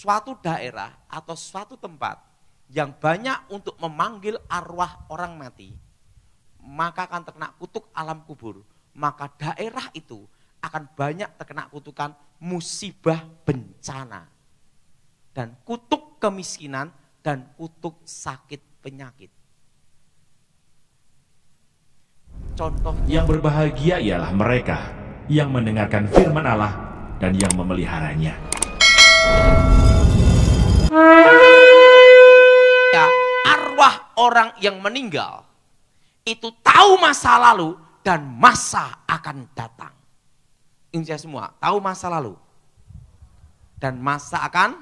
suatu daerah atau suatu tempat yang banyak untuk memanggil arwah orang mati, maka akan terkena kutuk alam kubur. Maka daerah itu akan banyak terkena kutukan musibah bencana. Dan kutuk kemiskinan dan kutuk sakit penyakit. Contohnya, yang berbahagia ialah mereka yang mendengarkan firman Allah dan yang memeliharanya. ya, arwah orang yang meninggal itu tahu masa lalu dan masa akan datang. Ini saya semua tahu masa lalu dan masa akan.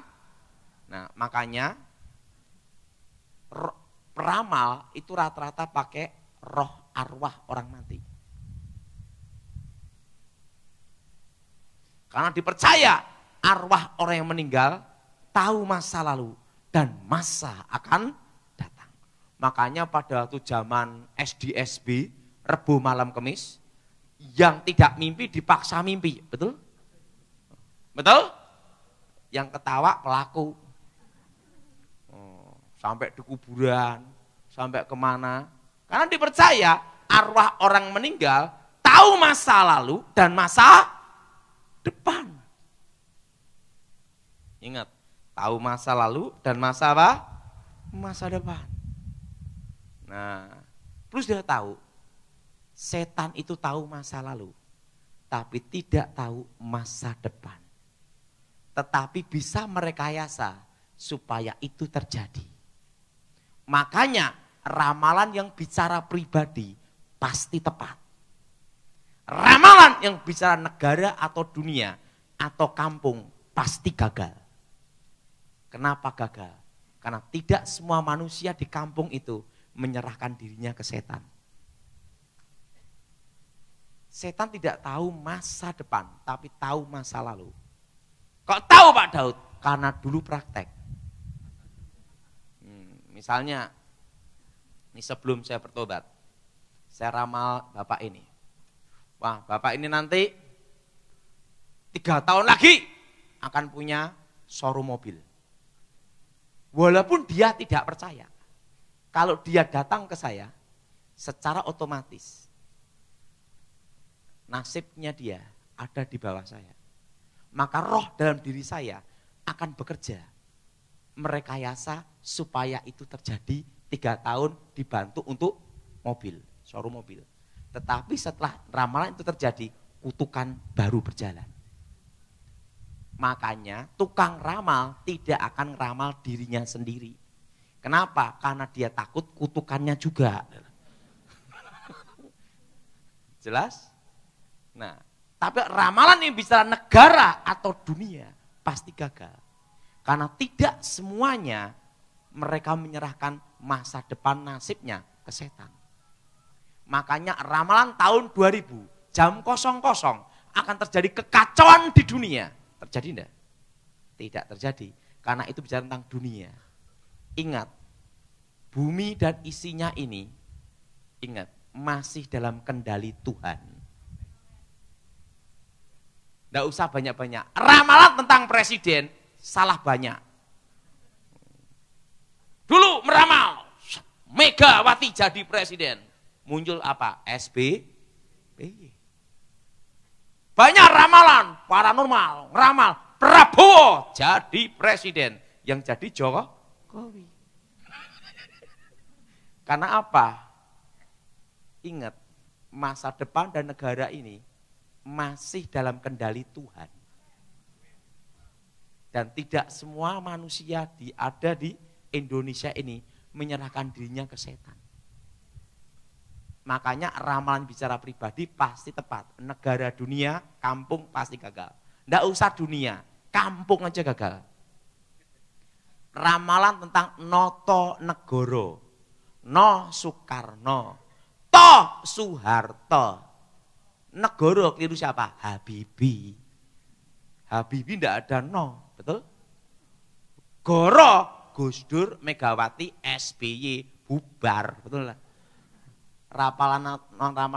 Nah, makanya peramal itu rata-rata pakai roh arwah orang mati. Karena dipercaya arwah orang yang meninggal tahu masa lalu dan masa akan datang. Makanya pada waktu zaman SDSB, Rebo malam Kemis, yang tidak mimpi dipaksa mimpi, betul? Betul? Yang ketawa pelaku. Sampai di kuburan, sampai kemana. Karena dipercaya arwah orang meninggal tahu masa lalu dan masa depan. Ingat, tahu masa lalu dan masa apa? Masa depan. Nah, plus dia tahu, setan itu tahu masa lalu, tapi tidak tahu masa depan. Tetapi bisa merekayasa supaya itu terjadi. Makanya ramalan yang bicara pribadi pasti tepat. Ramalan yang bicara negara atau dunia atau kampung pasti gagal. Kenapa gagal? Karena tidak semua manusia di kampung itu menyerahkan dirinya ke setan. Setan tidak tahu masa depan, tapi tahu masa lalu. Kok tahu Pak Daud? Karena dulu praktek. Misalnya, ini sebelum saya bertobat, saya ramal bapak ini. Wah, bapak ini nanti 3 tahun lagi akan punya showroom mobil. Walaupun dia tidak percaya, kalau dia datang ke saya, secara otomatis nasibnya dia ada di bawah saya. Maka roh dalam diri saya akan bekerja, merekayasa supaya itu terjadi 3 tahun dibantu untuk mobil, showroom mobil. Tetapi setelah ramalan itu terjadi, kutukan baru berjalan. Makanya tukang ramal tidak akan ramal dirinya sendiri. Kenapa? Karena dia takut kutukannya juga. Jelas? Nah, tapi ramalan yang bicara negara atau dunia pasti gagal. Karena tidak semuanya mereka menyerahkan masa depan nasibnya ke setan. Makanya ramalan tahun 2000 jam 00 akan terjadi kekacauan di dunia. Terjadi enggak? Tidak terjadi. Karena itu bicara tentang dunia. Ingat, bumi dan isinya ini, ingat, masih dalam kendali Tuhan. Enggak usah banyak-banyak. Ramalan tentang presiden salah banyak. Dulu meramal Megawati jadi presiden. Muncul apa? SBY. Banyak ramalan paranormal, ramal Prabowo jadi presiden. Yang jadi Jokowi. Karena apa? Ingat, masa depan dan negara ini masih dalam kendali Tuhan. Dan tidak semua manusia ada di Indonesia ini menyerahkan dirinya ke setan. Makanya ramalan bicara pribadi pasti tepat. Negara, dunia, kampung pasti gagal. Nggak usah dunia, kampung aja gagal. Ramalan tentang Noto Negoro, No Soekarno, To Soeharto. Negoro keliru siapa? Habibie. Habibie nggak ada no, betul? Goro, Gus Dur, Megawati, SBY, bubar, betul lah. Ramalan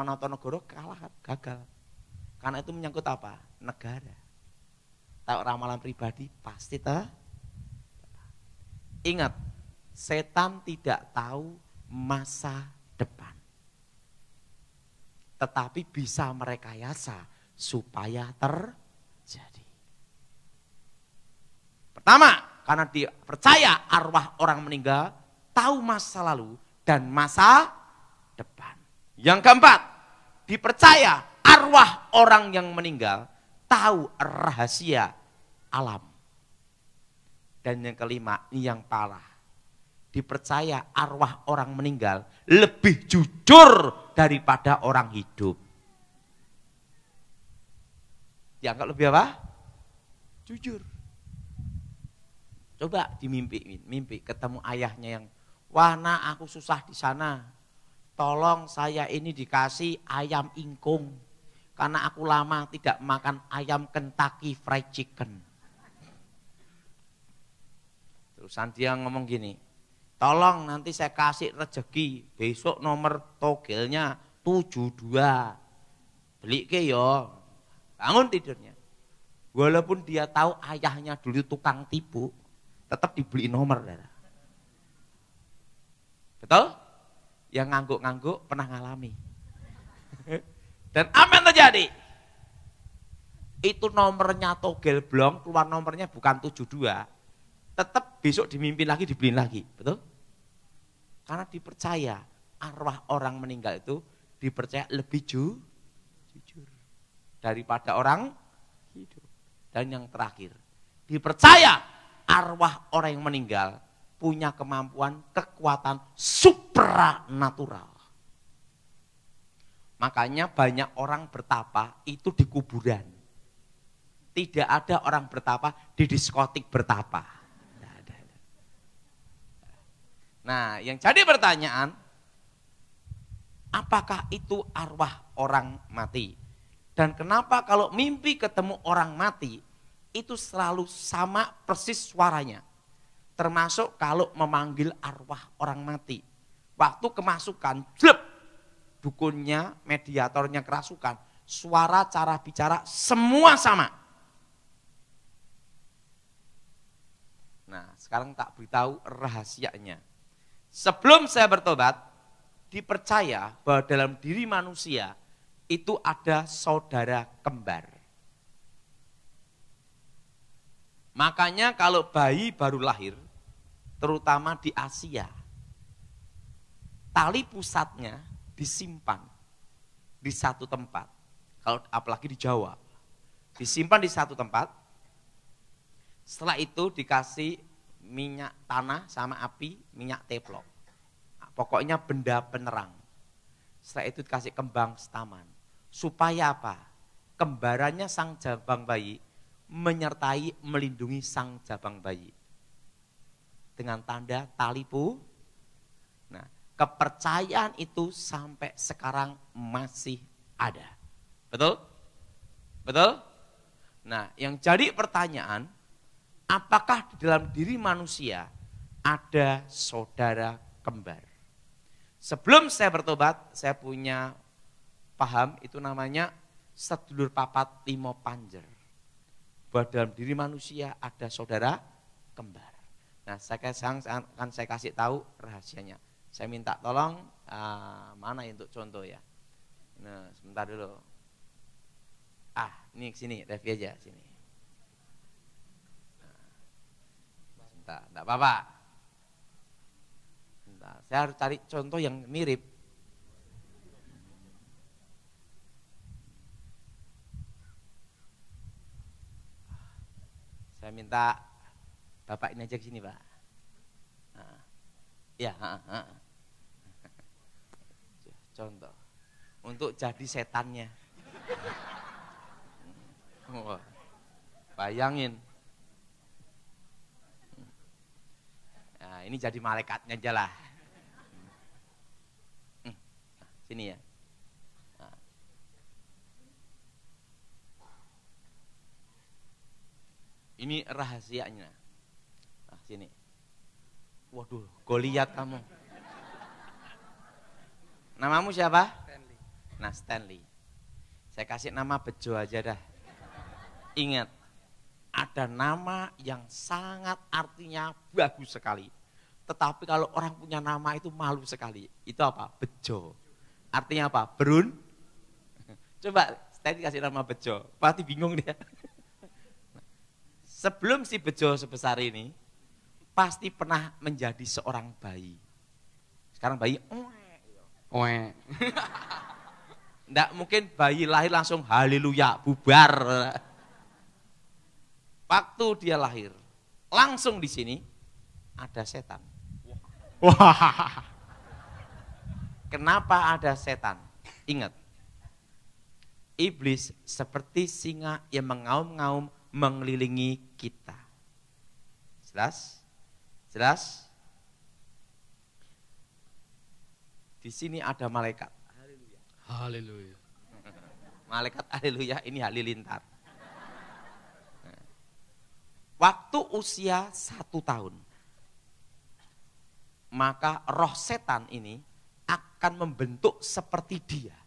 Notonegoro kalah, gagal. Karena itu menyangkut apa? Negara. Tahu ramalan pribadi pasti Ingat, setan tidak tahu masa depan. Tetapi bisa merekayasa supaya terjadi. Pertama, karena dia percaya arwah orang meninggal tahu masa lalu dan masa depan. Yang keempat, dipercaya arwah orang yang meninggal tahu rahasia alam. Dan yang kelima, ini yang parah. Dipercaya arwah orang meninggal lebih jujur daripada orang hidup. Dianggap lebih apa? Jujur. Coba mimpi ketemu ayahnya yang, wah nak aku susah di sana. Tolong saya ini dikasih ayam ingkung. Karena aku lama tidak makan ayam Kentucky Fried Chicken. Terusan dia ngomong gini, tolong nanti saya kasih rezeki, besok nomor togelnya 72. Beli ke yo, bangun tidurnya. Walaupun dia tahu ayahnya dulu tukang tipu, tetap dibeli nomor. Betul? Yang ngangguk-ngangguk pernah ngalami. Dan apa yang terjadi? Itu nomornya togel blong, keluar nomornya bukan 72. Tetap besok dimimpin lagi, dibeliin lagi, betul? Karena dipercaya arwah orang meninggal itu dipercaya lebih jujur daripada orang hidup. Dan yang terakhir, dipercaya arwah orang yang meninggal punya kemampuan, kekuatan supranatural. Makanya banyak orang bertapa itu di kuburan. Tidak ada orang bertapa di diskotik bertapa. Nah, yang jadi pertanyaan, apakah itu arwah orang mati? Dan kenapa kalau mimpi ketemu orang mati, itu selalu sama persis suaranya? Termasuk kalau memanggil arwah orang mati. Waktu kemasukan, jlep, dukunnya, mediatornya kerasukan, suara, cara bicara, semua sama. Nah, sekarang tak beritahu rahasianya. Sebelum saya bertobat, dipercaya bahwa dalam diri manusia itu ada saudara kembar. Makanya kalau bayi baru lahir, terutama di Asia, tali pusatnya disimpan di satu tempat. Kalau apalagi di Jawa, disimpan di satu tempat. Setelah itu dikasih minyak tanah sama api, minyak teplok. Nah, pokoknya benda penerang. Setelah itu dikasih kembang setaman. Supaya apa? Kembarannya sang jabang bayi menyertai melindungi sang jabang bayi. Dengan tanda tali pu. Nah, kepercayaan itu sampai sekarang masih ada. Betul? Betul? Nah, yang jadi pertanyaan, apakah di dalam diri manusia ada saudara kembar? Sebelum saya bertobat, saya punya paham itu namanya sedulur papat limo panjer. Bahwa dalam diri manusia ada saudara kembar. Nah, akan saya kasih tahu rahasianya. Saya minta tolong, mana untuk contoh ya? Nah, sebentar dulu. Ini sini, review aja sini. Enggak apa-apa. Saya harus cari contoh yang mirip. Saya minta Bapak ini aja ke sini, Pak. Ya, contoh. Untuk jadi setannya. Bayangin. Nah, ini jadi malaikatnya aja lah. Sini ya. Nah. Ini rahasianya. Nah, sini. Waduh, Goliat kamu. Namamu siapa? Stanley. Nah, Stanley. Saya kasih nama Bejo aja dah. Ingat, ada nama yang sangat artinya bagus sekali. Tetapi kalau orang punya nama itu malu sekali. Itu apa? Bejo. Artinya apa? Berun. Coba tadi kasih nama Bejo. Pasti bingung dia. Sebelum si Bejo sebesar ini, pasti pernah menjadi seorang bayi. Sekarang bayi, enggak mungkin bayi lahir langsung haleluya, bubar. Waktu dia lahir, langsung di sini ada setan. Wah. Kenapa ada setan? Ingat, iblis seperti singa yang mengaum-ngaum mengelilingi kita. Jelas? Jelas? Di sini ada malaikat. Haleluya. Malaikat haleluya ini halilintar. Waktu usia 1 tahun, maka roh setan ini akan membentuk seperti dia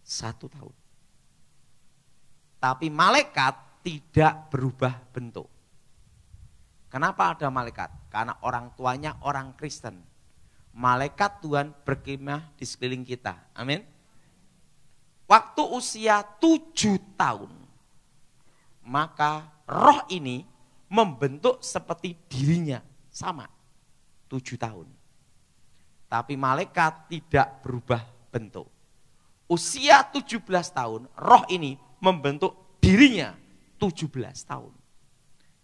1 tahun. Tapi malaikat tidak berubah bentuk. Kenapa ada malaikat? Karena orang tuanya orang Kristen. Malaikat Tuhan berkemah di sekeliling kita. Amin. Waktu usia 7 tahun, maka roh ini membentuk seperti dirinya, sama 7 tahun. Tapi malaikat tidak berubah bentuk. Usia 17 tahun, roh ini membentuk dirinya 17 tahun.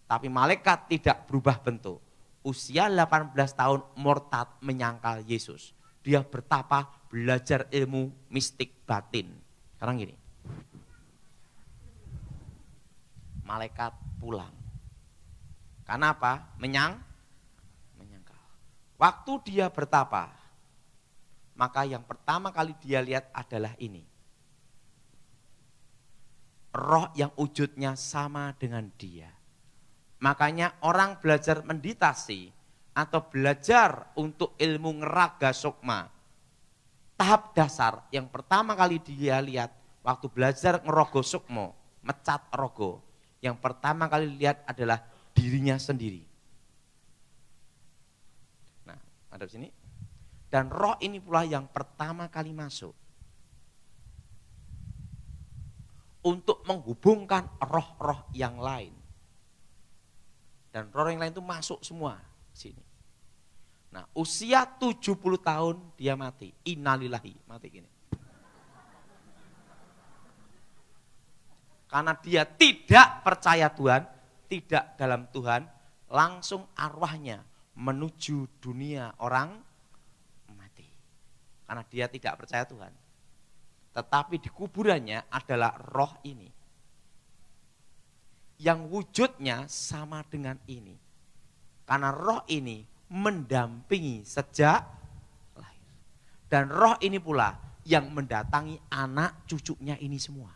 Tapi malaikat tidak berubah bentuk. Usia 18 tahun murtad menyangkal Yesus. Dia bertapa belajar ilmu mistik batin. Sekarang gini. Malaikat pulang. Karena apa? Menyangkal. Waktu dia bertapa, maka yang pertama kali dia lihat adalah ini. Roh yang wujudnya sama dengan dia. Makanya orang belajar meditasi atau belajar untuk ilmu ngeraga sukma. Tahap dasar yang pertama kali dia lihat waktu belajar ngerogo sukmo, mecat rogo. Yang pertama kali lihat adalah dirinya sendiri. Nah, ada di sini. Dan roh ini pula yang pertama kali masuk. Untuk menghubungkan roh-roh yang lain. Dan roh yang lain itu masuk semua sini. Nah, usia 70 tahun dia mati. Innalillahi, mati gini. Karena dia tidak percaya Tuhan, tidak dalam Tuhan, langsung arwahnya menuju dunia orang mati. Karena dia tidak percaya Tuhan. Tetapi di kuburannya adalah roh ini. Yang wujudnya sama dengan ini. Karena roh ini mendampingi sejak lahir. Dan roh ini pula yang mendatangi anak cucunya ini semua.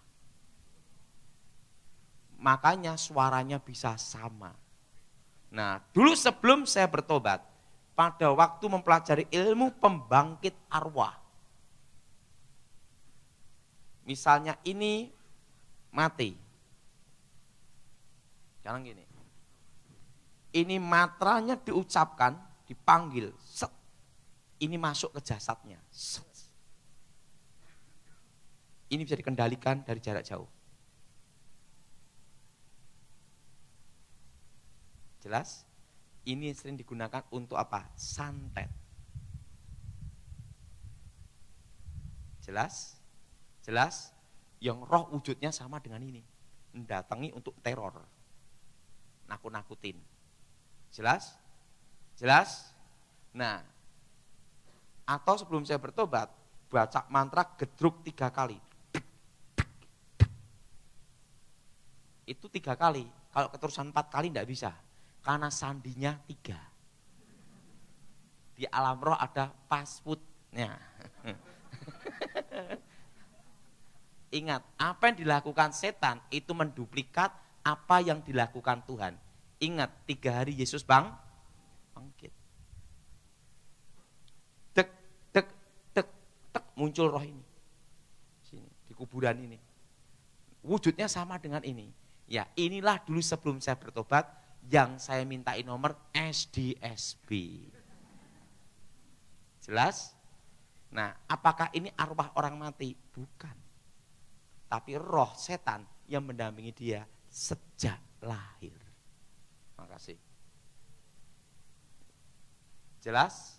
Makanya suaranya bisa sama. Nah, dulu sebelum saya bertobat, pada waktu mempelajari ilmu pembangkit arwah, misalnya ini mati. Sekarang gini. Ini matranya diucapkan, dipanggil. Set. Ini masuk ke jasadnya. Set. Ini bisa dikendalikan dari jarak jauh. Jelas? Ini sering digunakan untuk apa? Santet. Jelas? Jelas, yang roh wujudnya sama dengan ini. Mendatangi untuk teror. Nakut-nakutin. Jelas? Jelas? Nah, atau sebelum saya bertobat, baca mantra gedruk 3 kali. Itu 3 kali. Kalau keterusan 4 kali tidak bisa. Karena sandinya 3. Di alam roh ada passwordnya. Ingat, apa yang dilakukan setan itu menduplikat apa yang dilakukan Tuhan. Ingat, 3 hari Yesus bangkit. Dek, dek, dek, dek, muncul roh ini. Sini, di kuburan ini. Wujudnya sama dengan ini. Ya, inilah dulu sebelum saya bertobat yang saya mintain nomor SDSB. Jelas? Nah, apakah ini arwah orang mati? Bukan. Tapi roh setan yang mendampingi dia sejak lahir. Makasih. Jelas?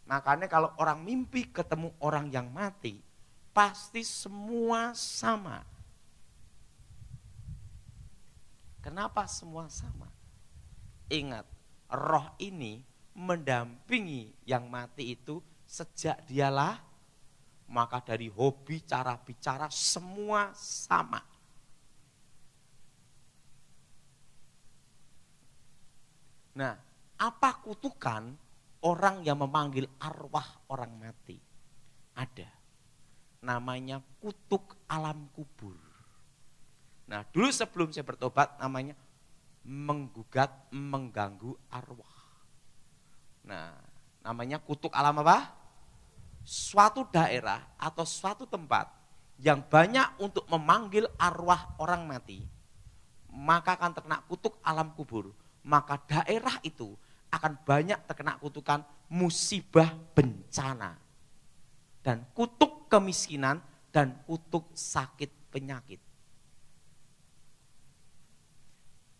Makanya kalau orang mimpi ketemu orang yang mati, pasti semua sama. Kenapa semua sama? Ingat, roh ini mendampingi yang mati itu sejak dialah, maka dari hobi, cara bicara, semua sama. Nah, apa kutukan orang yang memanggil arwah orang mati? Ada. Namanya kutuk alam kubur. Nah, dulu sebelum saya bertobat namanya menggugat, mengganggu arwah. Nah, namanya kutuk alam apa? Suatu daerah atau suatu tempat yang banyak untuk memanggil arwah orang mati, maka akan terkena kutuk alam kubur. Maka daerah itu akan banyak terkena kutukan musibah bencana. Dan kutuk kemiskinan dan kutuk sakit penyakit.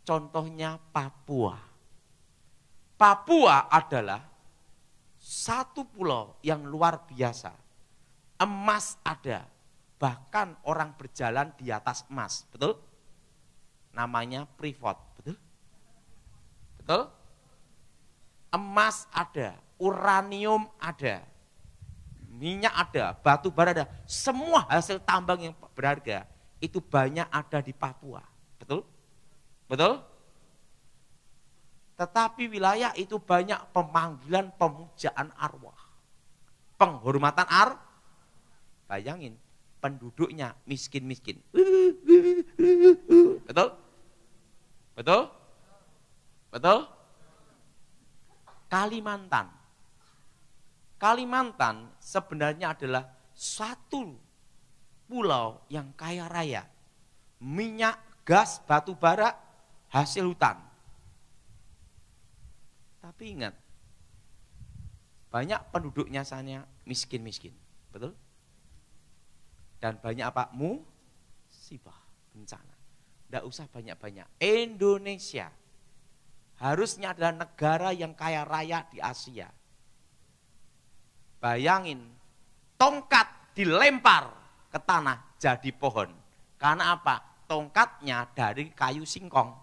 Contohnya Papua. Papua adalah satu pulau yang luar biasa. Emas ada, bahkan orang berjalan di atas emas, betul? Namanya privat, betul? Betul? Emas ada, uranium ada, minyak ada, batu bara ada, semua hasil tambang yang berharga itu banyak ada di Papua, betul? Betul? Tetapi wilayah itu banyak pemanggilan pemujaan arwah. Penghormatan bayangin, penduduknya miskin-miskin. Betul? Betul? Betul? Kalimantan. Kalimantan sebenarnya adalah satu pulau yang kaya raya. Minyak, gas, batu bara, hasil hutan. Tapi ingat, banyak penduduknya sana miskin-miskin, betul? Dan banyak apa? Musibah, bencana. Tidak usah banyak-banyak. Indonesia harusnya adalah negara yang kaya raya di Asia. Bayangin, tongkat dilempar ke tanah jadi pohon. Karena apa? Tongkatnya dari kayu singkong.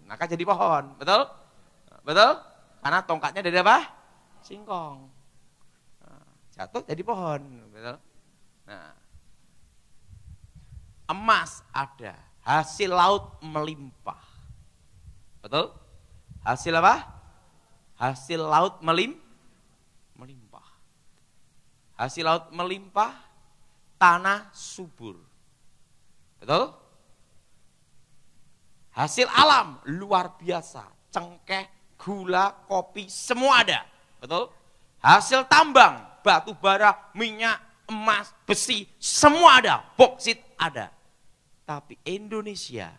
Maka jadi pohon, betul? Betul? Karena tongkatnya dari apa? Singkong. Nah, jatuh jadi pohon, betul? Nah, emas ada, hasil laut melimpah. Betul? Hasil apa? Hasil laut melimpah. Hasil laut melimpah, tanah subur. Betul? Hasil alam luar biasa, cengkeh, gula, kopi, semua ada. Betul? Hasil tambang, batu bara, minyak, emas, besi, semua ada. Boksit ada. Tapi Indonesia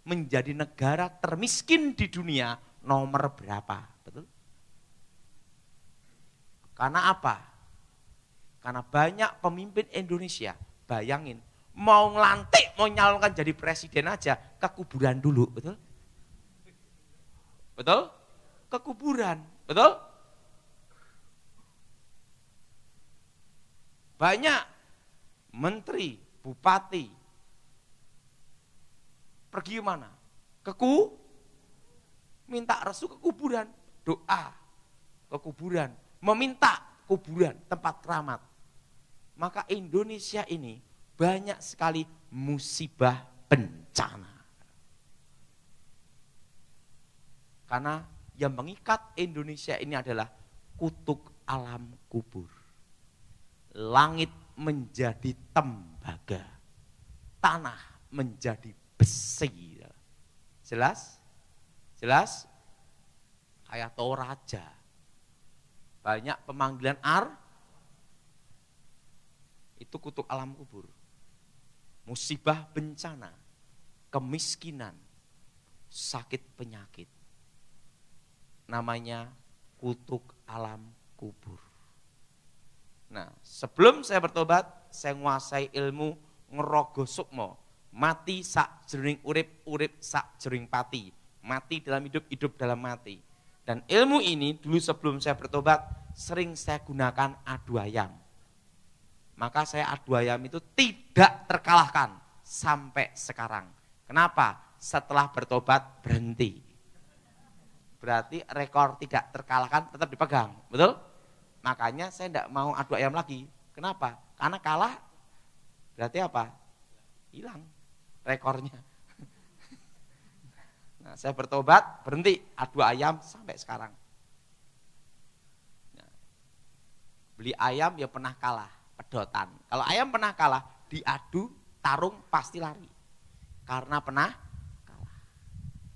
menjadi negara termiskin di dunia nomor berapa? Betul? Karena apa? Karena banyak pemimpin Indonesia, bayangin, mau ngelantik, mau nyalonkan jadi presiden aja, ke kuburan dulu, betul? Betul? Ke kuburan, betul? Banyak menteri, bupati, pergi mana? Minta restu ke kuburan, doa ke kuburan, meminta kuburan, tempat keramat. Maka Indonesia ini banyak sekali musibah bencana. Karena yang mengikat Indonesia ini adalah kutuk alam kubur. Langit menjadi tembaga, tanah menjadi besi. Jelas? Jelas? Kayak Toraja. Banyak pemanggilan itu kutuk alam kubur. Musibah bencana. kemiskinan, sakit penyakit. Namanya kutuk alam kubur. Nah, sebelum saya bertobat, saya menguasai ilmu ngerogo sukmo. Mati sak jering urip, urip sak jering pati. Mati dalam hidup, hidup dalam mati. Dan ilmu ini dulu sebelum saya bertobat, sering saya gunakan adu ayam. Maka saya adu ayam itu tidak terkalahkan sampai sekarang. Kenapa? Setelah bertobat berhenti. Berarti rekor tidak terkalahkan tetap dipegang, betul? Makanya saya tidak mau adu ayam lagi. Kenapa? Karena kalah berarti apa? Hilang rekornya. Nah, saya bertobat, berhenti adu ayam sampai sekarang. Nah, beli ayam ya pernah kalah, pedotan. Kalau ayam pernah kalah, diadu tarung pasti lari. Karena pernah kalah.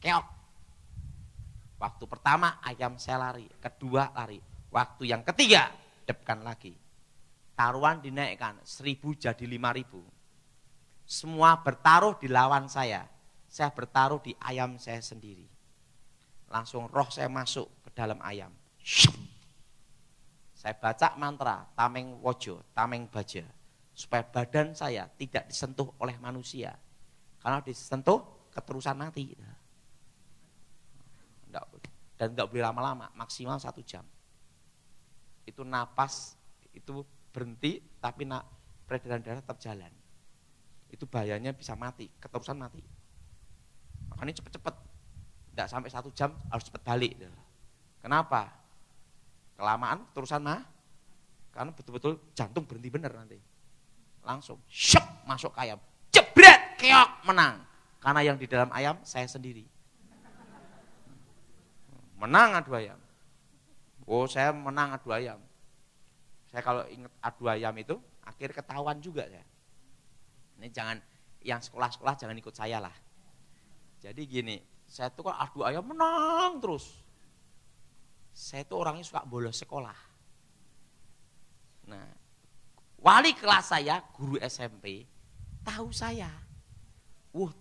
Keok. Waktu pertama ayam saya lari, kedua lari. Waktu yang ketiga, depan lagi. Taruhan dinaikkan, 1.000 jadi 5.000. Semua bertaruh di lawan saya bertaruh di ayam saya sendiri. Langsung roh saya masuk ke dalam ayam. Saya baca mantra, tameng wojo, tameng baja. Supaya badan saya tidak disentuh oleh manusia. Karena disentuh, keterusan mati. Dan enggak boleh lama-lama, maksimal 1 jam. Itu napas, itu berhenti, tapi peredaran darah tetap jalan. Itu bahayanya bisa mati, keterusan mati. Makanya cepet-cepet, enggak sampai 1 jam harus cepet balik. Kenapa? Kelamaan keterusan karena betul-betul jantung berhenti bener nanti. Langsung, syep, masuk ke ayam, jebret, keok, menang. Karena yang di dalam ayam saya sendiri. Menang adu ayam. Oh, saya menang adu ayam. Saya kalau ingat adu ayam itu, akhir ketahuan juga saya. Ini jangan, yang sekolah-sekolah jangan ikut saya lah. Jadi gini, saya tuh kalau adu ayam menang terus. Saya tuh orangnya suka bolos sekolah. Nah, wali kelas saya, guru SMP, tahu saya.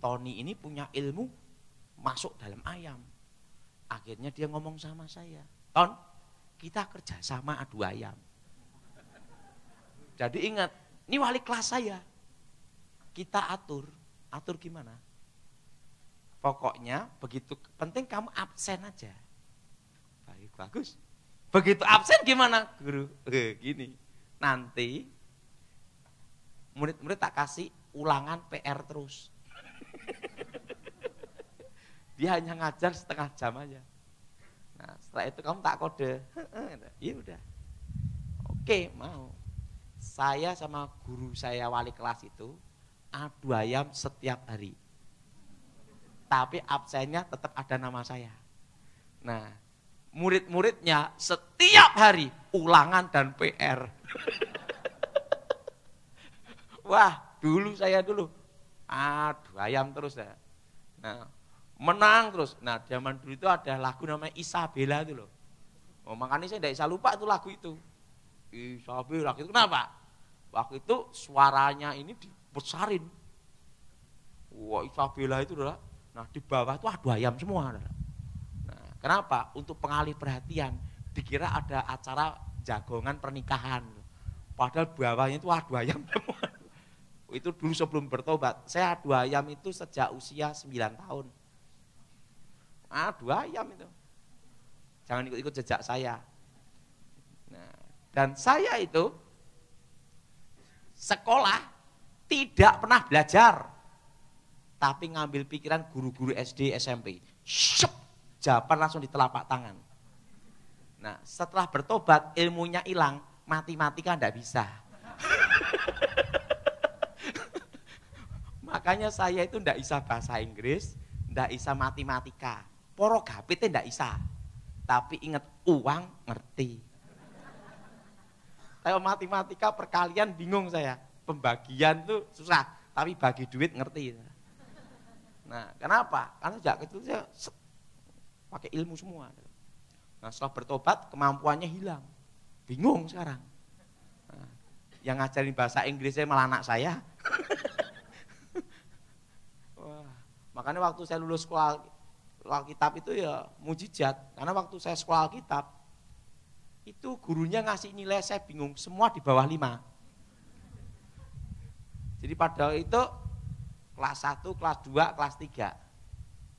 Tony ini punya ilmu masuk dalam ayam. Akhirnya dia ngomong sama saya, Ton, kita kerja sama adu ayam. Jadi ingat, ini wali kelas saya. Kita atur gimana? Pokoknya begitu penting kamu absen aja. Baik, bagus. Begitu absen gimana, guru? Gini, nanti murid-murid tak kasih ulangan PR terus. Dia hanya ngajar setengah jam aja. Nah, setelah itu kamu tak kode. Iya udah. Oke, mau. Saya sama guru saya wali kelas itu adu ayam setiap hari. Tapi absennya tetap ada nama saya. Nah, murid-muridnya setiap hari ulangan dan PR. Wah, saya dulu adu ayam terus ya. Nah, menang terus. Nah, zaman dulu itu ada lagu namanya Isabella itu loh. Makanya saya tidak bisa lupa itu lagu itu. Isabella itu kenapa? Waktu itu suaranya ini dibesarin. Wah, Isabella itu adalah, nah di bawah itu adu ayam semua. Nah, kenapa? Untuk pengalih perhatian, dikira ada acara jagongan pernikahan. Padahal bawahnya itu adu ayam semua. Itu dulu sebelum bertobat. Saya adu ayam itu sejak usia 9 tahun. Adu ayam itu. Jangan ikut-ikut jejak saya. Nah, dan saya itu sekolah tidak pernah belajar. Tapi ngambil pikiran guru-guru SD, SMP. Syep, jawaban langsung di telapak tangan. Nah, setelah bertobat ilmunya hilang, matematika enggak bisa. Makanya saya itu enggak bisa bahasa Inggris, enggak bisa matematika. Poro gapite enggak bisa. Tapi ingat uang ngerti. Kalau matematika perkalian bingung saya. Pembagian tuh susah, tapi bagi duit ngerti. Nah, kenapa? Karena sejak kecil saya pakai ilmu semua. Nah, setelah bertobat kemampuannya hilang. Bingung sekarang. Nah, yang ngajarin bahasa Inggrisnya malah anak saya. Wah, Makanya waktu saya lulus sekolah Alkitab itu ya mujizat. Karena waktu saya sekolah Alkitab, itu gurunya ngasih nilai saya bingung, semua di bawah 5. Jadi pada itu kelas 1, kelas 2, kelas 3.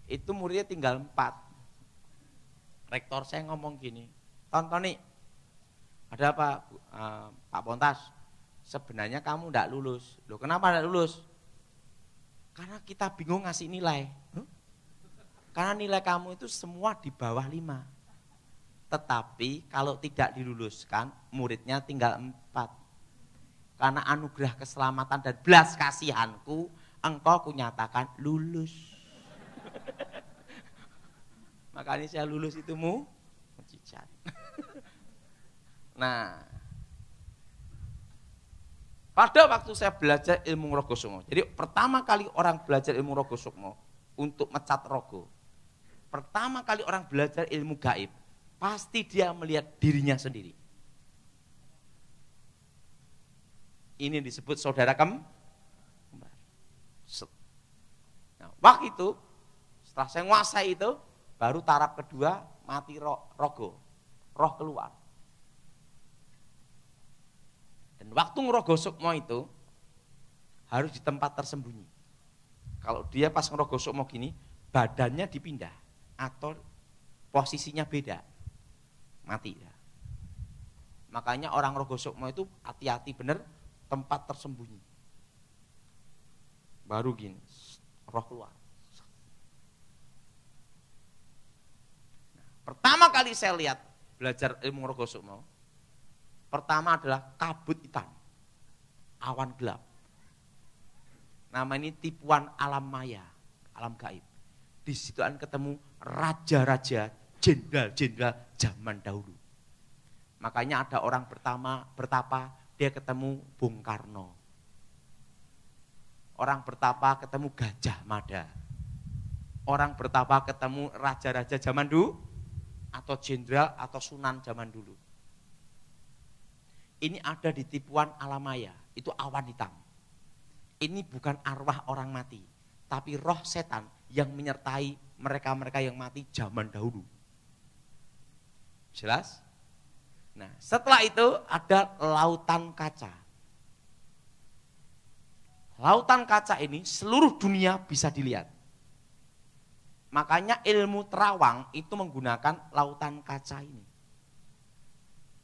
Itu muridnya tinggal 4. Rektor saya ngomong gini, Tony, ada apa Pak Pontas? Sebenarnya kamu enggak lulus. Loh kenapa enggak lulus? Karena kita bingung ngasih nilai. Karena nilai kamu itu semua di bawah 5. Tetapi kalau tidak diluluskan, muridnya tinggal 4. Karena anugerah keselamatan dan belas kasihanku, engkau kunyatakan lulus. Makanya saya lulus itu mujizat. Nah, pada waktu saya belajar ilmu Rogo Sukmo, jadi pertama kali orang belajar ilmu Rogo Sukmo untuk mecat rogo, pertama kali orang belajar ilmu gaib, pasti dia melihat dirinya sendiri. Ini disebut saudara kembar. Nah, waktu itu, setelah saya nguasai itu, baru taraf kedua mati rogo, roh keluar. Dan waktu ngerogo sukmo itu harus di tempat tersembunyi. Kalau dia pas ngerogo sukmo gini, badannya dipindah atau posisinya beda, mati ya. Makanya orang rogo sukmo itu hati-hati bener, tempat tersembunyi. Baru gini, roh keluar. Nah, pertama kali saya lihat belajar ilmu rogo sukmo, pertama adalah kabut hitam, awan gelap. Nama ini tipuan alam maya, alam gaib. Di situ akan ketemu raja-raja, jenderal-jenderal zaman dahulu. Makanya ada orang bertapa, dia ketemu Bung Karno. Orang bertapa ketemu Gajah Mada. Orang bertapa ketemu raja-raja zaman dulu, atau jenderal atau sunan zaman dulu. Ini ada di tipuan alam maya, itu awan hitam. Ini bukan arwah orang mati, tapi roh setan yang menyertai mereka-mereka yang mati zaman dahulu. Jelas? Nah, setelah itu ada lautan kaca. Lautan kaca ini seluruh dunia bisa dilihat. Makanya ilmu terawang itu menggunakan lautan kaca ini.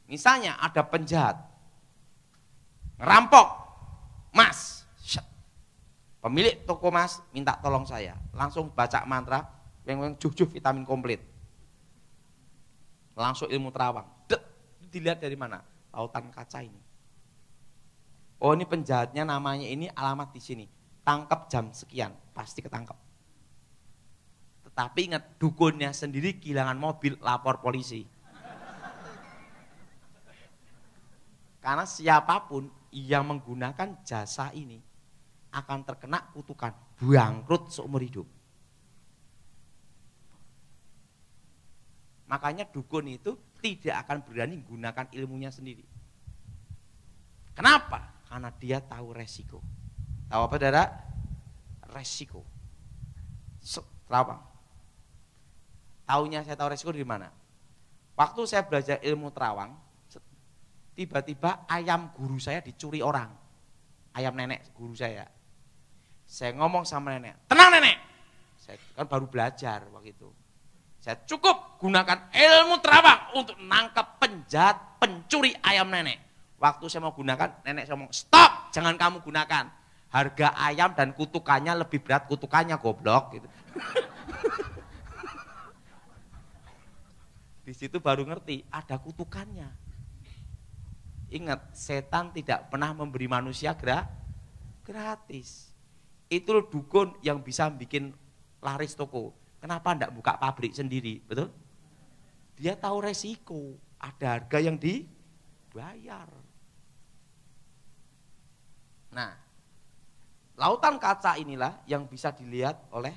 Misalnya ada penjahat, ngerampok, mas, pemilik toko mas minta tolong saya, langsung baca mantra, weng juh vitamin komplit, langsung ilmu terawang. Dilihat dari mana? Lautan kaca ini. Oh ini penjahatnya namanya ini alamat di sini, tangkap jam sekian, pasti ketangkep. Tetapi ingat dukunnya sendiri kehilangan mobil, lapor polisi. Karena siapapun yang menggunakan jasa ini akan terkena kutukan, bangkrut seumur hidup. Makanya dukun itu tidak akan berani menggunakan ilmunya sendiri. Kenapa? Karena dia tahu resiko. Tahu apa saudara? Resiko. Terawang. Taunya saya tahu resiko di mana? Waktu saya belajar ilmu terawang, tiba-tiba ayam guru saya dicuri orang. Ayam nenek guru saya. Saya ngomong sama nenek, tenang nenek. Saya kan baru belajar waktu itu. Saya cukup gunakan ilmu terawang untuk nangkap penjahat pencuri ayam nenek. Waktu saya mau gunakan, nenek saya ngomong, stop, jangan kamu gunakan. Harga ayam dan kutukannya lebih berat kutukannya goblok. Gitu. Di situ baru ngerti, ada kutukannya. Ingat, setan tidak pernah memberi manusia gratis. Itu dukun yang bisa bikin laris toko. Kenapa enggak buka pabrik sendiri, betul? Dia tahu resiko, ada harga yang dibayar. Nah, lautan kaca inilah yang bisa dilihat oleh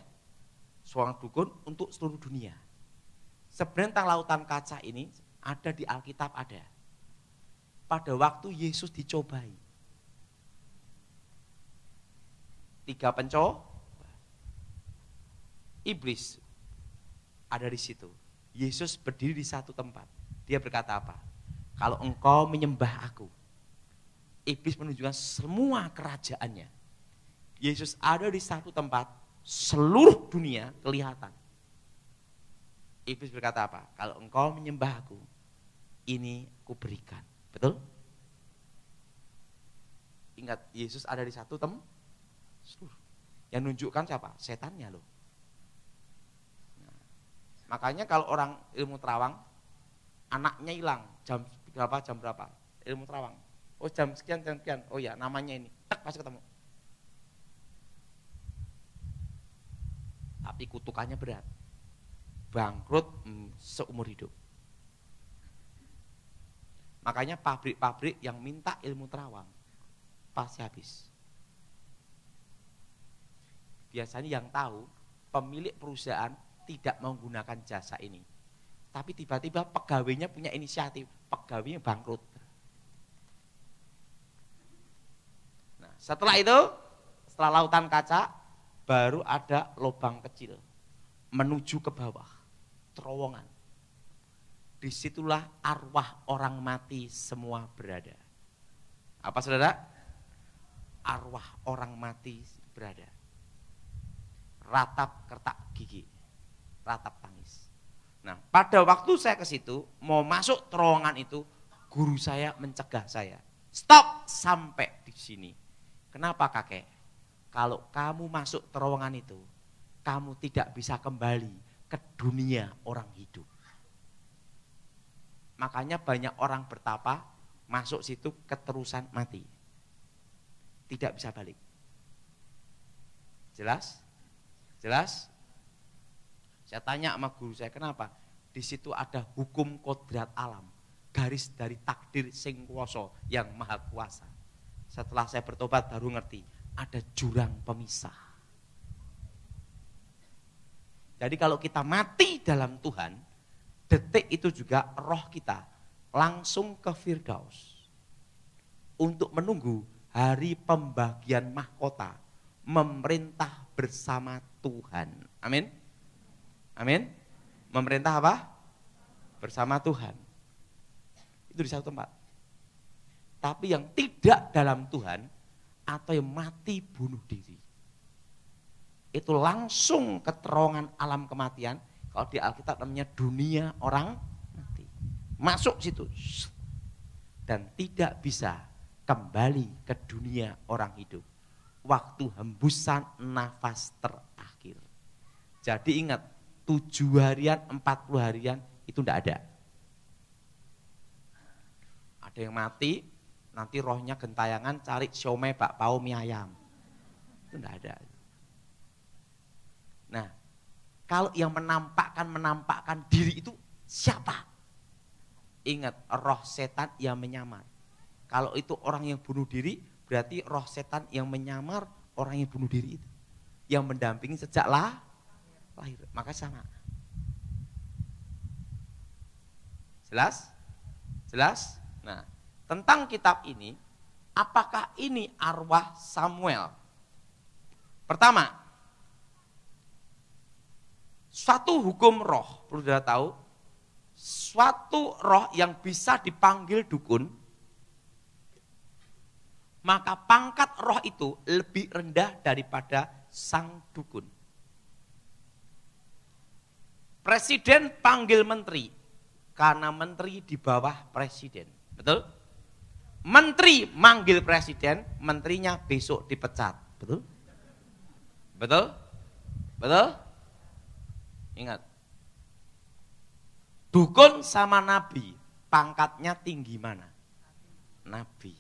seorang dukun untuk seluruh dunia. Sebenarnya tentang lautan kaca ini ada di Alkitab ada. Pada waktu Yesus dicobai. 3 pencoba. iblis ada di situ. Yesus berdiri di satu tempat. Dia berkata apa? Kalau engkau menyembah aku, iblis menunjukkan semua kerajaannya. Yesus ada di satu tempat, seluruh dunia kelihatan. Iblis berkata apa? Kalau engkau menyembah aku, ini kuberikan. Betul? Ingat, Yesus ada di satu tempat, seluruh. Yang menunjukkan siapa? Setannya loh. Nah, makanya kalau orang ilmu terawang, anaknya hilang, jam berapa? Ilmu terawang. Oh jam sekian. Oh ya namanya ini. Tak pas ketemu. Tapi kutukannya berat. Bangkrut seumur hidup. Makanya pabrik-pabrik yang minta ilmu terawang pasti habis. Biasanya yang tahu pemilik perusahaan tidak menggunakan jasa ini. Tapi tiba-tiba pegawainya punya inisiatif, pegawainya bangkrut. Nah, setelah itu, setelah lautan kaca, baru ada lubang kecil menuju ke bawah, terowongan. Disitulah arwah orang mati semua berada. Apa saudara? Arwah orang mati berada. Ratap kertak gigi, ratap tangis. Nah, pada waktu saya ke situ, mau masuk terowongan itu, guru saya mencegah saya. Stop sampai di sini. Kenapa kakek? Kalau kamu masuk terowongan itu, kamu tidak bisa kembali ke dunia orang hidup. Makanya banyak orang bertapa, masuk situ keterusan mati. Tidak bisa balik. Jelas? Jelas? Saya tanya sama guru saya, kenapa? Di situ ada hukum kodrat alam, garis dari takdir sing kuwasa yang maha kuasa. Setelah saya bertobat baru ngerti, ada jurang pemisah. Jadi kalau kita mati dalam Tuhan, detik itu juga roh kita langsung ke Firdaus untuk menunggu hari pembagian mahkota, memerintah bersama Tuhan. Amin. Amin. Memerintah apa? Bersama Tuhan. Itu di satu tempat. Tapi yang tidak dalam Tuhan atau yang mati bunuh diri, itu langsung ke terowongan alam kematian. Kalau di Alkitab namanya dunia orang mati. Masuk situ dan tidak bisa kembali ke dunia orang hidup. Waktu hembusan nafas terakhir. Jadi ingat, 7 harian, 40 harian itu tidak ada. Ada yang mati, nanti rohnya gentayangan cari siomay, bakpao, mie ayam. Itu tidak ada. Nah, kalau yang menampakkan diri itu siapa? Ingat, roh setan yang menyamar. Kalau itu orang yang bunuh diri, berarti roh setan yang menyamar orang yang bunuh diri itu. Yang mendampingi sejak lahir. Maka sama. Jelas? Jelas? Nah, tentang kitab ini, apakah ini arwah Samuel? Pertama, suatu hukum roh, perlu kita tahu, suatu roh yang bisa dipanggil dukun, maka pangkat roh itu lebih rendah daripada sang dukun. Presiden panggil menteri, karena menteri di bawah presiden. Betul? Menteri manggil presiden, menterinya besok dipecat. Betul? Betul? Betul? Ingat. Dukun sama nabi, pangkatnya tinggi mana? Nabi.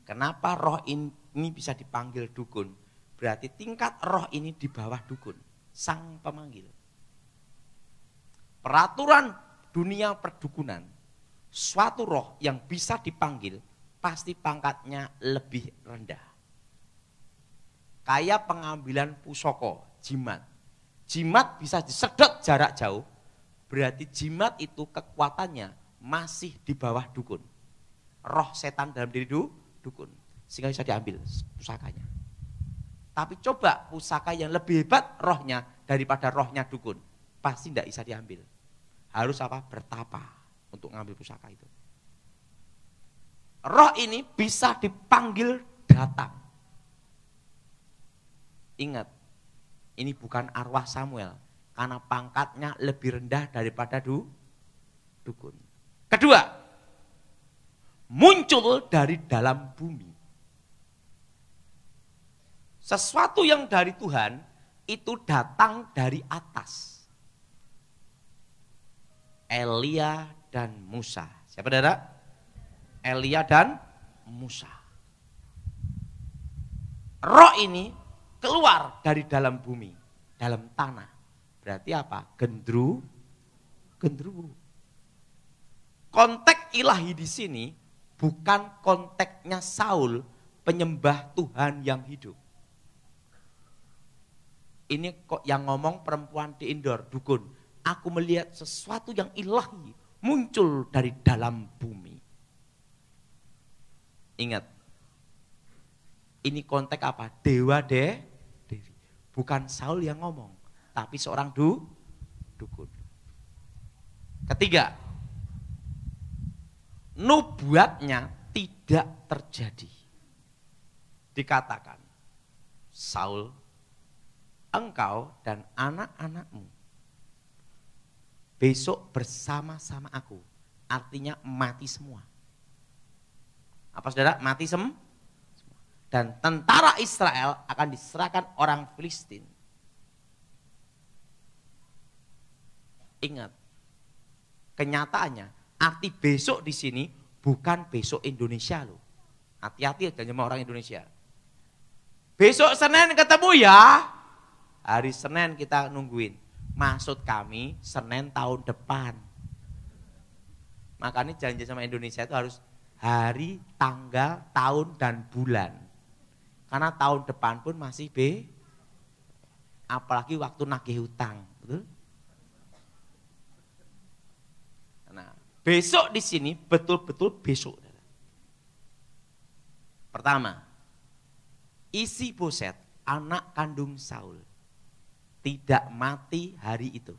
Kenapa roh ini bisa dipanggil dukun? Berarti tingkat roh ini di bawah dukun, sang pemanggil. Peraturan dunia perdukunan, suatu roh yang bisa dipanggil pasti pangkatnya lebih rendah. Kayak pengambilan pusoko, jimat. Jimat bisa disedot jarak jauh, berarti jimat itu kekuatannya masih di bawah dukun. Roh setan dalam diri dukun, sehingga bisa diambil pusakanya. Tapi coba pusaka yang lebih hebat rohnya daripada rohnya dukun, pasti tidak bisa diambil. Harus apa? Bertapa untuk ngambil pusaka itu. Roh ini bisa dipanggil datang. Ingat, ini bukan arwah Samuel, karena pangkatnya lebih rendah daripada dukun. Kedua, muncul dari dalam bumi. Sesuatu yang dari Tuhan itu datang dari atas. Elia dan Musa. Siapa saudara? Elia dan Musa. Roh ini keluar dari dalam bumi, dalam tanah. Berarti apa? Gendruwo. Konteks ilahi di sini bukan konteksnya Saul, penyembah Tuhan yang hidup. Ini kok yang ngomong perempuan di indoor, dukun. Aku melihat sesuatu yang ilahi muncul dari dalam bumi. Ingat, ini konteks apa? Dewa Dewi. Bukan Saul yang ngomong, tapi seorang dukun. Ketiga, nubuatnya tidak terjadi. Dikatakan, Saul, engkau dan anak-anakmu besok bersama-sama aku. Artinya mati semua. Apa saudara? Mati semua. Dan tentara Israel akan diserahkan orang Filistin. Ingat, kenyataannya arti besok di sini bukan besok Indonesia loh. Hati-hati aja sama orang Indonesia. Besok Senin ketemu ya. Hari Senin kita nungguin. Maksud kami Senin tahun depan. Makanya janji sama Indonesia itu harus hari, tanggal, tahun, dan bulan. Karena tahun depan pun masih apalagi waktu nagih hutang, betul? Nah, besok di sini betul-betul besok. Pertama, Isi-Boset, anak kandung Saul, tidak mati hari itu.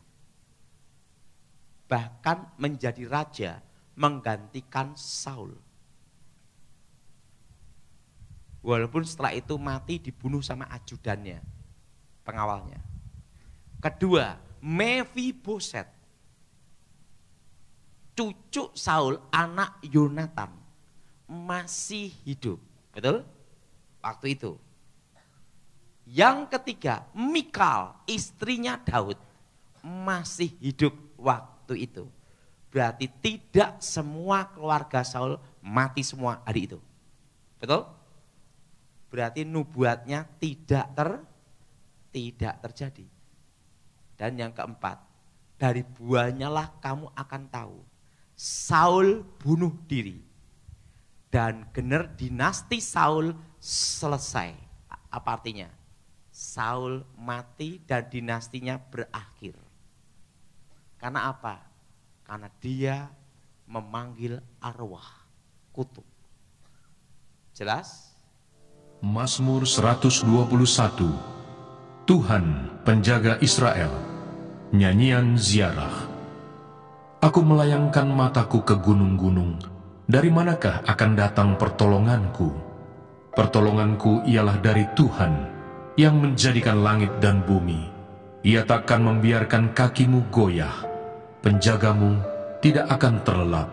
Bahkan menjadi raja menggantikan Saul. Walaupun setelah itu mati dibunuh sama ajudannya, pengawalnya. Kedua, Mefiboset, cucu Saul, anak Yonatan, masih hidup. Betul? Waktu itu. Yang ketiga, Mikal, istrinya Daud, masih hidup waktu itu. Berarti tidak semua keluarga Saul mati semua hari itu. Betul? Berarti nubuatnya tidak terjadi. Dan yang keempat, dari buahnya lah kamu akan tahu. Saul bunuh diri. Dan gener dinasti Saul selesai. Apa artinya? Saul mati dan dinastinya berakhir. Karena apa? Karena dia memanggil arwah kutub. Jelas? Mazmur 121. Tuhan penjaga Israel. Nyanyian ziarah. Aku melayangkan mataku ke gunung-gunung. Dari manakah akan datang pertolonganku? Pertolonganku ialah dari Tuhan yang menjadikan langit dan bumi. Ia takkan membiarkan kakimu goyah. Penjagamu tidak akan terlelap.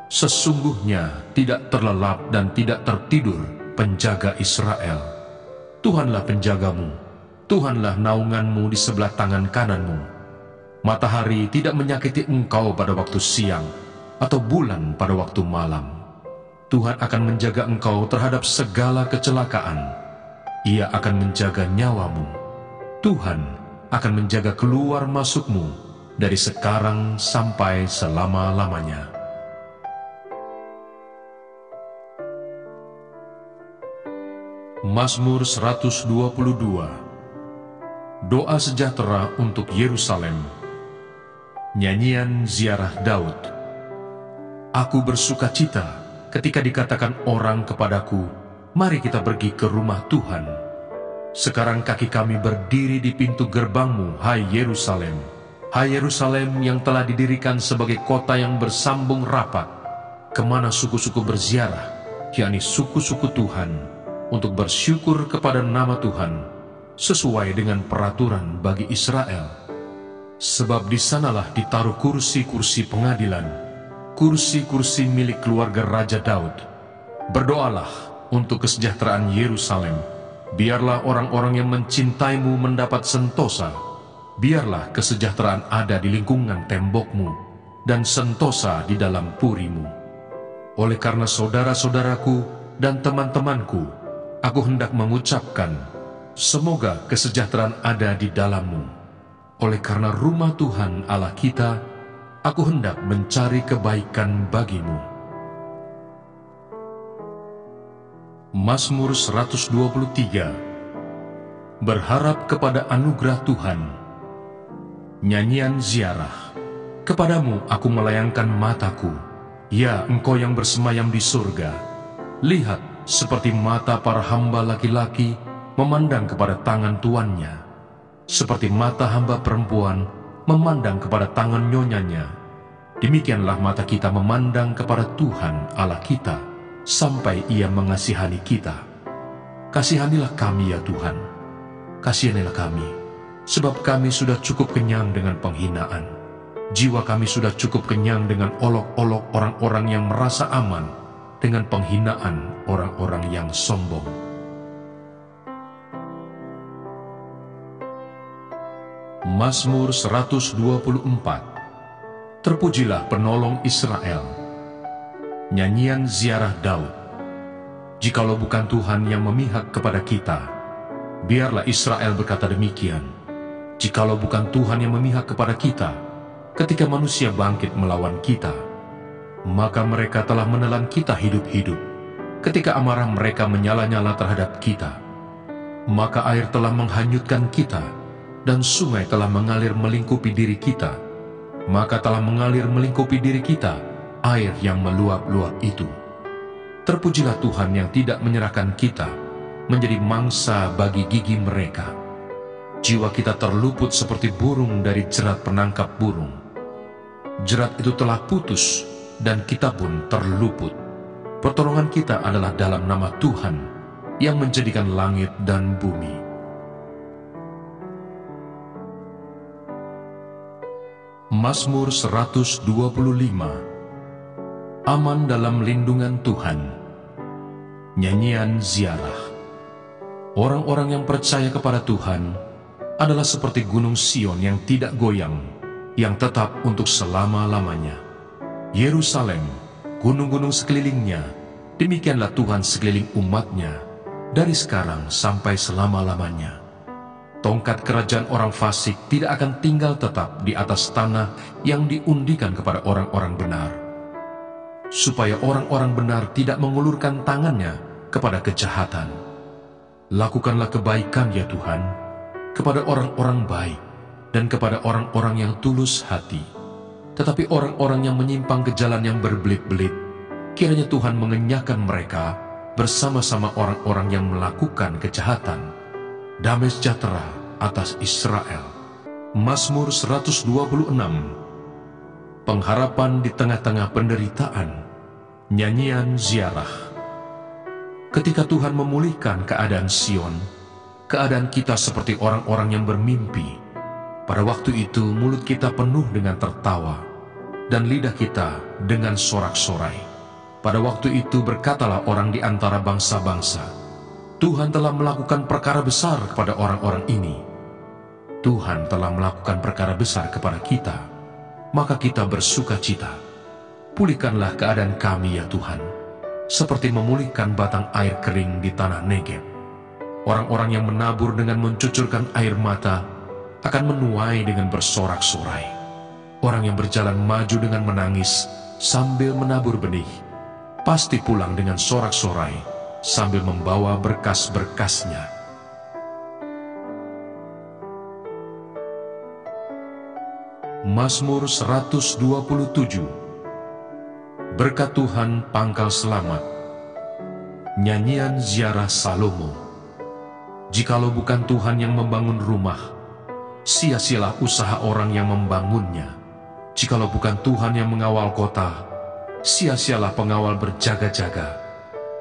Sesungguhnya tidak terlelap dan tidak tertidur penjaga Israel. Tuhanlah penjagamu, Tuhanlah naunganmu di sebelah tangan kananmu. Matahari tidak menyakiti engkau pada waktu siang, atau bulan pada waktu malam. Tuhan akan menjaga engkau terhadap segala kecelakaan. Ia akan menjaga nyawamu. Tuhan akan menjaga keluar masukmu dari sekarang sampai selama-lamanya. Mazmur 122. Doa sejahtera untuk Yerusalem. Nyanyian ziarah Daud. Aku bersukacita ketika dikatakan orang kepadaku, mari kita pergi ke rumah Tuhan. Sekarang kaki kami berdiri di pintu gerbangmu, hai Yerusalem. Hai Yerusalem yang telah didirikan sebagai kota yang bersambung rapat, kemana suku-suku berziarah, yakni suku-suku Tuhan, untuk bersyukur kepada nama Tuhan, sesuai dengan peraturan bagi Israel. Sebab di sanalah ditaruh kursi-kursi pengadilan, kursi-kursi milik keluarga Raja Daud. Berdoalah untuk kesejahteraan Yerusalem. Biarlah orang-orang yang mencintaimu mendapat sentosa. Biarlah kesejahteraan ada di lingkungan tembokmu dan sentosa di dalam purimu. Oleh karena saudara-saudaraku dan teman-temanku, aku hendak mengucapkan, semoga kesejahteraan ada di dalammu. Oleh karena rumah Tuhan Allah kita, aku hendak mencari kebaikan bagimu. Mazmur 123. Berharap kepada anugerah Tuhan. Nyanyian ziarah. Kepadamu aku melayangkan mataku, ya Engkau yang bersemayam di surga. Lihat, seperti mata para hamba laki-laki memandang kepada tangan tuannya, seperti mata hamba perempuan memandang kepada tangan nyonyanya. Demikianlah mata kita memandang kepada Tuhan Allah kita, sampai Ia mengasihani kita. Kasihanilah kami ya Tuhan, kasihanilah kami, sebab kami sudah cukup kenyang dengan penghinaan. Jiwa kami sudah cukup kenyang dengan olok-olok orang-orang yang merasa aman, dengan penghinaan orang-orang yang sombong. Mazmur 124. Terpujilah penolong Israel. Nyanyian ziarah Daud. Jikalau bukan Tuhan yang memihak kepada kita, biarlah Israel berkata demikian. Jikalau bukan Tuhan yang memihak kepada kita, ketika manusia bangkit melawan kita, maka mereka telah menelan kita hidup-hidup. Ketika amarah mereka menyala-nyala terhadap kita, maka air telah menghanyutkan kita, dan sungai telah mengalir melingkupi diri kita. Maka telah mengalir melingkupi diri kita air yang meluap-luap itu. Terpujilah Tuhan yang tidak menyerahkan kita menjadi mangsa bagi gigi mereka. Jiwa kita terluput seperti burung dari jerat penangkap burung. Jerat itu telah putus, dan kita pun terluput. Pertolongan kita adalah dalam nama Tuhan yang menjadikan langit dan bumi. Mazmur 125. Aman dalam lindungan Tuhan. Nyanyian ziarah. Orang-orang yang percaya kepada Tuhan adalah seperti gunung Sion yang tidak goyang, yang tetap untuk selama-lamanya. Yerusalem, gunung-gunung sekelilingnya, demikianlah Tuhan sekeliling umatnya, dari sekarang sampai selama-lamanya. Tongkat kerajaan orang fasik tidak akan tinggal tetap di atas tanah yang diundikan kepada orang-orang benar, supaya orang-orang benar tidak mengulurkan tangannya kepada kejahatan. Lakukanlah kebaikan ya Tuhan, kepada orang-orang baik dan kepada orang-orang yang tulus hati. Tetapi orang-orang yang menyimpang ke jalan yang berbelit-belit, kiranya Tuhan mengenyahkan mereka bersama-sama orang-orang yang melakukan kejahatan. Damai sejahtera atas Israel. Mazmur 126. Pengharapan di tengah-tengah penderitaan. Nyanyian ziarah. Ketika Tuhan memulihkan keadaan Sion, keadaan kita seperti orang-orang yang bermimpi. Pada waktu itu mulut kita penuh dengan tertawa, dan lidah kita dengan sorak-sorai. Pada waktu itu berkatalah orang di antara bangsa-bangsa, Tuhan telah melakukan perkara besar kepada orang-orang ini. Tuhan telah melakukan perkara besar kepada kita, maka kita bersuka cita. Pulihkanlah keadaan kami ya Tuhan, seperti memulihkan batang air kering di tanah Negeb. Orang-orang yang menabur dengan mencucurkan air mata akan menuai dengan bersorak-sorai. Orang yang berjalan maju dengan menangis sambil menabur benih, pasti pulang dengan sorak-sorai sambil membawa berkas-berkasnya. Mazmur 127. Berkat Tuhan pangkal selamat. Nyanyian ziarah Salomo. Jikalau bukan Tuhan yang membangun rumah, sia-sialah usaha orang yang membangunnya. Jikalau bukan Tuhan yang mengawal kota, sia-sialah pengawal berjaga-jaga.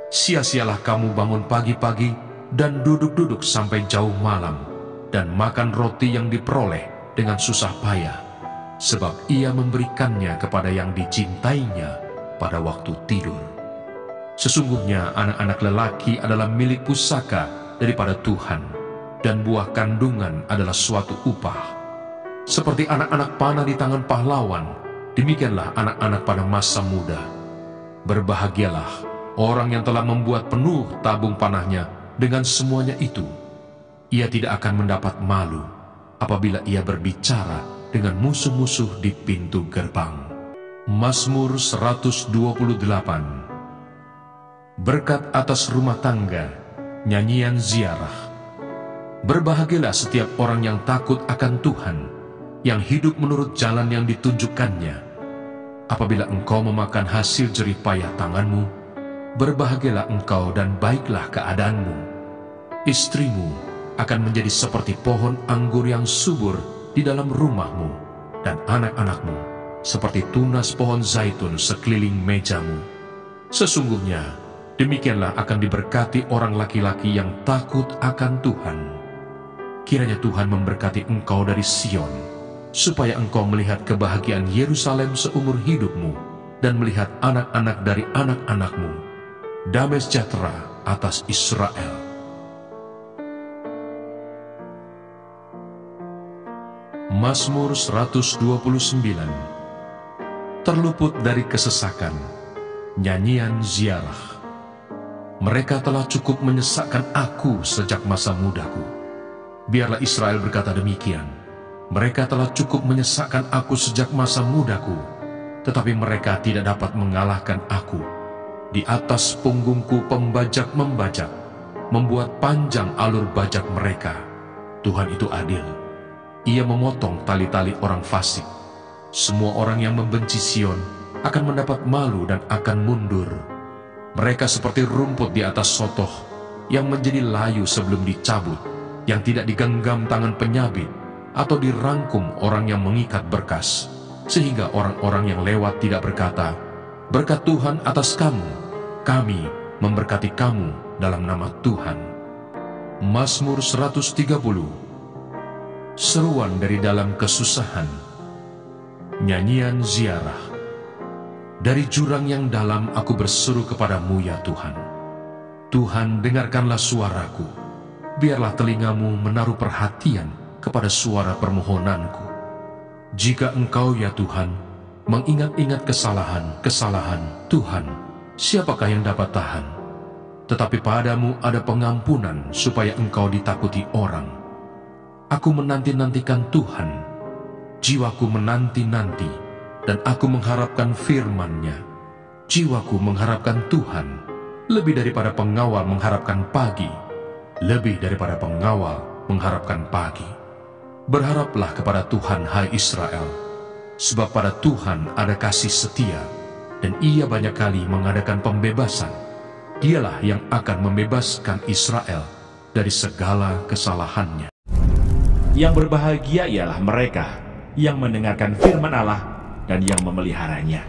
Sia-sialah kamu bangun pagi-pagi dan duduk-duduk sampai jauh malam, dan makan roti yang diperoleh dengan susah payah, sebab ia memberikannya kepada yang dicintainya pada waktu tidur. Sesungguhnya anak-anak lelaki adalah milik pusaka daripada Tuhan, dan buah kandungan adalah suatu upah. Seperti anak-anak panah di tangan pahlawan, demikianlah anak-anak pada masa muda. Berbahagialah orang yang telah membuat penuh tabung panahnya dengan semuanya itu. Ia tidak akan mendapat malu apabila ia berbicara dengan musuh-musuh di pintu gerbang. Mazmur 128. Berkat atas rumah tangga, nyanyian ziarah. Berbahagialah setiap orang yang takut akan Tuhan, yang hidup menurut jalan yang ditunjukkannya. Apabila engkau memakan hasil jerih payah tanganmu, berbahagialah engkau dan baiklah keadaanmu. Istrimu akan menjadi seperti pohon anggur yang subur di dalam rumahmu, dan anak-anakmu seperti tunas pohon zaitun sekeliling mejamu. Sesungguhnya demikianlah akan diberkati orang laki-laki yang takut akan Tuhan. Kiranya Tuhan memberkati engkau dari Sion, supaya engkau melihat kebahagiaan Yerusalem seumur hidupmu, dan melihat anak-anak dari anak-anakmu. Damai sejahtera atas Israel. Mazmur 129. Terluput dari kesesakan, nyanyian ziarah. Mereka telah cukup menyesakkan aku sejak masa mudaku. Biarlah Israel berkata demikian. Mereka telah cukup menyesakkan aku sejak masa mudaku, tetapi mereka tidak dapat mengalahkan aku. Di atas punggungku pembajak membajak, membuat panjang alur bajak mereka. Tuhan itu adil. Ia memotong tali-tali orang fasik. Semua orang yang membenci Sion akan mendapat malu dan akan mundur. Mereka seperti rumput di atas sotoh, yang menjadi layu sebelum dicabut, yang tidak digenggam tangan penyabit, atau dirangkum orang yang mengikat berkas, sehingga orang-orang yang lewat tidak berkata, "Berkat Tuhan atas kamu, kami memberkati kamu dalam nama Tuhan." Mazmur 130. Seruan dari dalam kesusahan, nyanyian ziarah. Dari jurang yang dalam aku berseru kepadamu ya Tuhan. Tuhan, dengarkanlah suaraku. Biarlah telingamu menaruh perhatian kepada suara permohonanku. Jika engkau ya Tuhan mengingat-ingat kesalahan Tuhan, siapakah yang dapat tahan? Tetapi padamu ada pengampunan supaya engkau ditakuti orang. Aku menanti-nantikan Tuhan, jiwaku menanti-nanti, dan aku mengharapkan firman-Nya. Jiwaku mengharapkan Tuhan, lebih daripada pengawal mengharapkan pagi, lebih daripada pengawal mengharapkan pagi. Berharaplah kepada Tuhan, hai Israel, sebab pada Tuhan ada kasih setia, dan Ia banyak kali mengadakan pembebasan. Dialah yang akan membebaskan Israel dari segala kesalahannya. Yang berbahagia ialah mereka yang mendengarkan firman Allah dan yang memeliharanya.